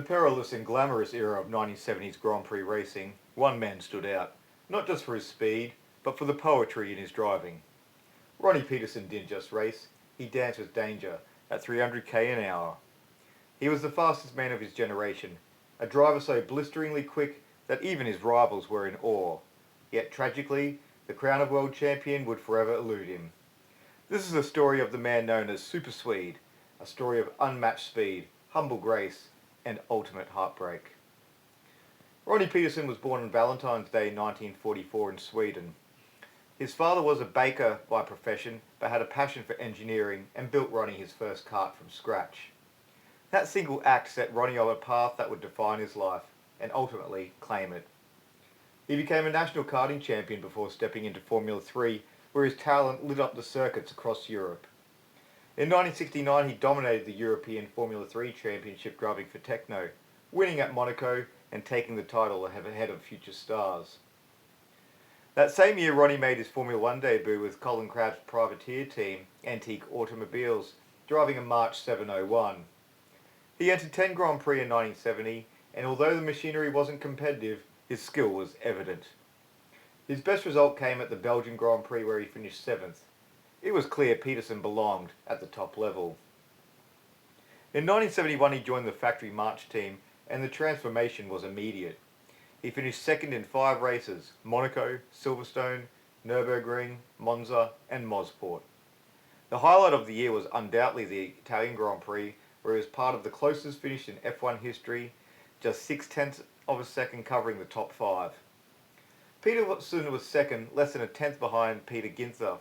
perilous and glamorous era of 1970s Grand Prix racing, one man stood out, not just for his speed, but for the poetry in his driving. Ronnie Peterson didn't just race, he danced with danger at 300k an hour. He was the fastest man of his generation, a driver so blisteringly quick that even his rivals were in awe. Yet tragically, the crown of world champion would forever elude him. This is the story of the man known as SuperSwede, a story of unmatched speed, humble grace, and ultimate heartbreak. Ronnie Peterson was born on Valentine's Day 1944 in Sweden. His father was a baker by profession, but had a passion for engineering and built Ronnie his first kart from scratch. That single act set Ronnie on a path that would define his life, and ultimately claim it. He became a national karting champion before stepping into Formula 3, where his talent lit up the circuits across Europe. In 1969 he dominated the European Formula 3 Championship driving for Techno, winning at Monaco and taking the title ahead of future stars. That same year Ronnie made his Formula 1 debut with Colin Crabb's privateer team, Antique Automobiles, driving a March 701. He entered 10 Grand Prix in 1970, and although the machinery wasn't competitive, his skill was evident. His best result came at the Belgian Grand Prix where he finished 7th. It was clear Peterson belonged at the top level. In 1971 he joined the factory March team, and the transformation was immediate. He finished second in 5 races: Monaco, Silverstone, Nürburgring, Monza and Mosport. The highlight of the year was undoubtedly the Italian Grand Prix, where he was part of the closest finish in F1 history, just 0.6 of a second covering the top 5. Peterson was second, less than a tenth behind Peter Ginther.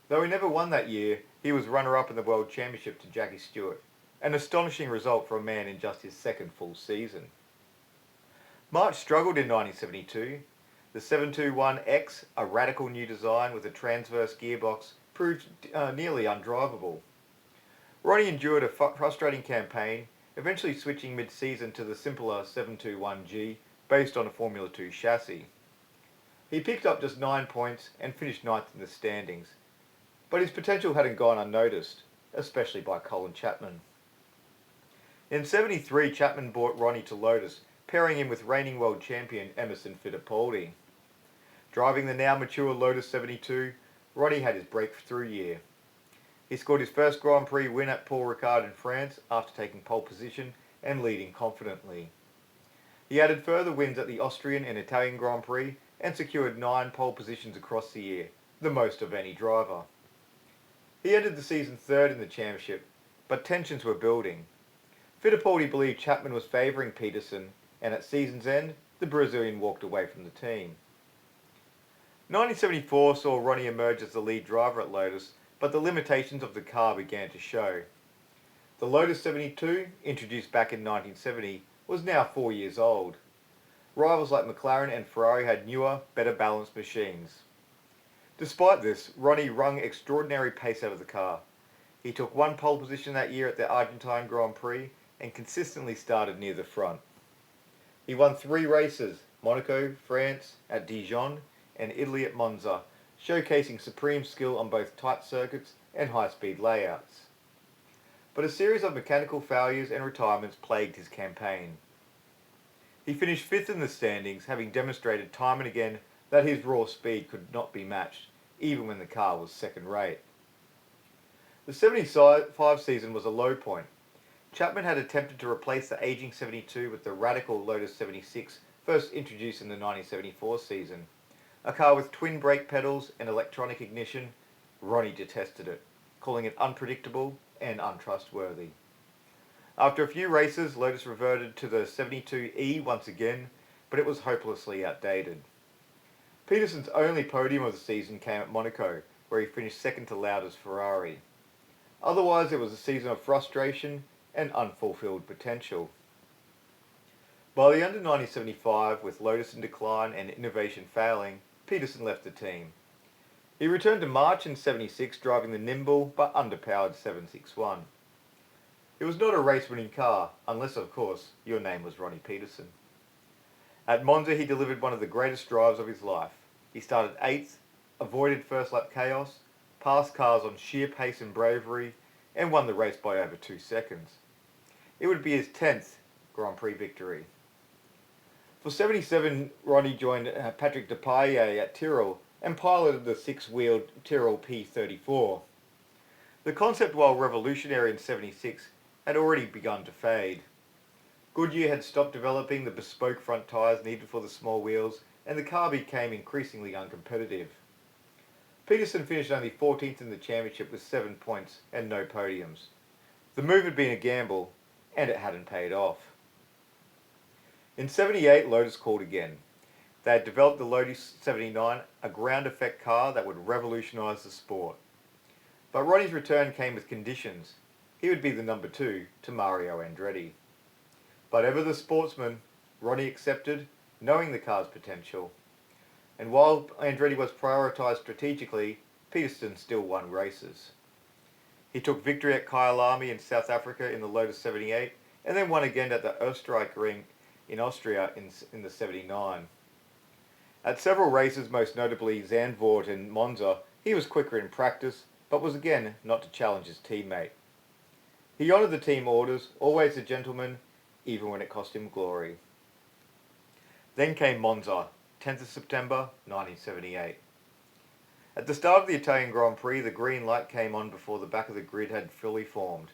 Though he never won that year, he was runner-up in the World Championship to Jackie Stewart, an astonishing result for a man in just his second full season. March struggled in 1972. The 721X, a radical new design with a transverse gearbox, proved nearly undrivable. Ronnie endured a frustrating campaign, eventually switching mid-season to the simpler 721G based on a Formula 2 chassis. He picked up just 9 points and finished 9th in the standings, but his potential hadn't gone unnoticed, especially by Colin Chapman. In 73, Chapman brought Ronnie to Lotus, pairing him with reigning world champion Emerson Fittipaldi. Driving the now mature Lotus 72, Ronnie had his breakthrough year. He scored his first Grand Prix win at Paul Ricard in France after taking pole position and leading confidently. He added further wins at the Austrian and Italian Grand Prix and secured 9 pole positions across the year, the most of any driver. He ended the season 3rd in the championship, but tensions were building. Fittipaldi believed Chapman was favouring Peterson, and at season's end, the Brazilian walked away from the team. 1974 saw Ronnie emerge as the lead driver at Lotus, but the limitations of the car began to show. The Lotus 72, introduced back in 1970, was now 4 years old. Rivals like McLaren and Ferrari had newer, better balanced machines. Despite this, Ronnie wrung extraordinary pace out of the car. He took 1 pole position that year at the Argentine Grand Prix and consistently started near the front. He won 3 races: Monaco, France, at Dijon, and Italy at Monza, showcasing supreme skill on both tight circuits and high-speed layouts. But a series of mechanical failures and retirements plagued his campaign. He finished 5th in the standings, having demonstrated time and again that his raw speed could not be matched, even when the car was second-rate. The 75 season was a low point. Chapman had attempted to replace the aging 72 with the radical Lotus 76, first introduced in the 1974 season. A car with twin brake pedals and electronic ignition. Ronnie detested it, calling it unpredictable and untrustworthy. After a few races, Lotus reverted to the 72E once again, but it was hopelessly outdated. Peterson's only podium of the season came at Monaco, where he finished second to Lauda's Ferrari. Otherwise, it was a season of frustration and unfulfilled potential. By the end of 1975, with Lotus in decline and innovation failing, Peterson left the team. He returned to March in 76, driving the nimble but underpowered 761. It was not a race-winning car, unless, of course, your name was Ronnie Peterson. At Monza, he delivered one of the greatest drives of his life. He started 8th, avoided first-lap chaos, passed cars on sheer pace and bravery, and won the race by over 2 seconds. It would be his 10th Grand Prix victory. For 77, Ronnie joined Patrick Depailler at Tyrrell and piloted the six-wheeled Tyrrell P34. The concept, while revolutionary in 76, had already begun to fade. Goodyear had stopped developing the bespoke front tyres needed for the small wheels, and the car became increasingly uncompetitive. Peterson finished only 14th in the championship with 7 points and no podiums. The move had been a gamble, and it hadn't paid off. In 78, Lotus called again. They had developed the Lotus 79, a ground effect car that would revolutionise the sport. But Ronnie's return came with conditions. He would be the number 2 to Mario Andretti. But ever the sportsman, Ronnie accepted, knowing the car's potential. And while Andretti was prioritised strategically, Peterson still won races. He took victory at Kyalami in South Africa in the Lotus 78, and then won again at the Österreich Ring in Austria in the 79. At several races, most notably Zandvoort and Monza, he was quicker in practice, but was again not to challenge his teammate. He honoured the team orders, always a gentleman, even when it cost him glory. Then came Monza, 10th of September 1978. At the start of the Italian Grand Prix, the green light came on before the back of the grid had fully formed.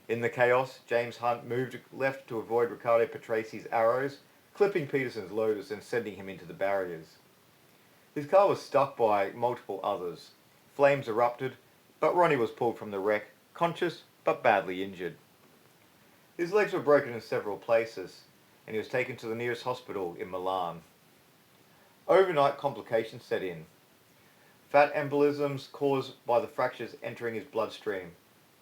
In the chaos, James Hunt moved left to avoid Riccardo Patrese arrows, clipping Peterson's Lotus and sending him into the barriers. His car was stuck by multiple others. Flames erupted, but Ronnie was pulled from the wreck, conscious but badly injured. His legs were broken in several places, and he was taken to the nearest hospital in Milan. Overnight complications set in. Fat embolisms caused by the fractures entering his bloodstream,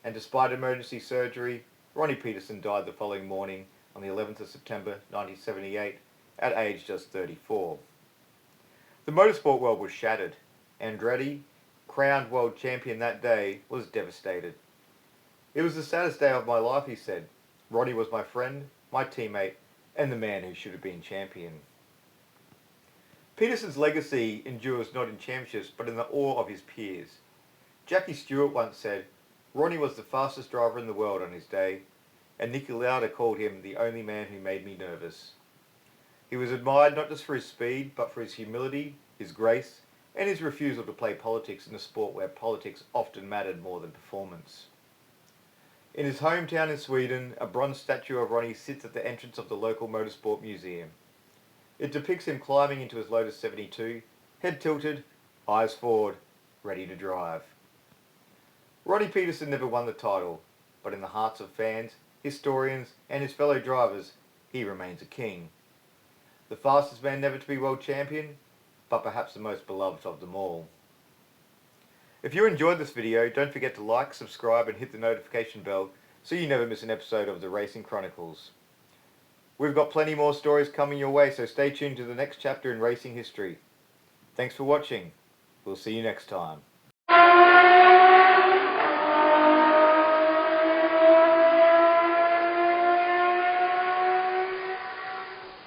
and despite emergency surgery, Ronnie Peterson died the following morning on the 11th of September 1978 at age just 34. The motorsport world was shattered. Andretti, crowned world champion that day, was devastated. "It was the saddest day of my life," he said. "Ronnie was my friend, my teammate, and the man who should have been champion." Peterson's legacy endures not in championships, but in the awe of his peers. Jackie Stewart once said, "Ronnie was the fastest driver in the world on his day, and Niki Lauda called him the only man who made me nervous." He was admired not just for his speed, but for his humility, his grace, and his refusal to play politics in a sport where politics often mattered more than performance. In his hometown in Sweden, a bronze statue of Ronnie sits at the entrance of the local motorsport museum. It depicts him climbing into his Lotus 72, head tilted, eyes forward, ready to drive. Ronnie Peterson never won the title, but in the hearts of fans, historians, and his fellow drivers, he remains a king. The fastest man never to be world champion, but perhaps the most beloved of them all. If you enjoyed this video, don't forget to like, subscribe, and hit the notification bell so you never miss an episode of the Racing Chronicles. We've got plenty more stories coming your way, so stay tuned to the next chapter in racing history. Thanks for watching. We'll see you next time.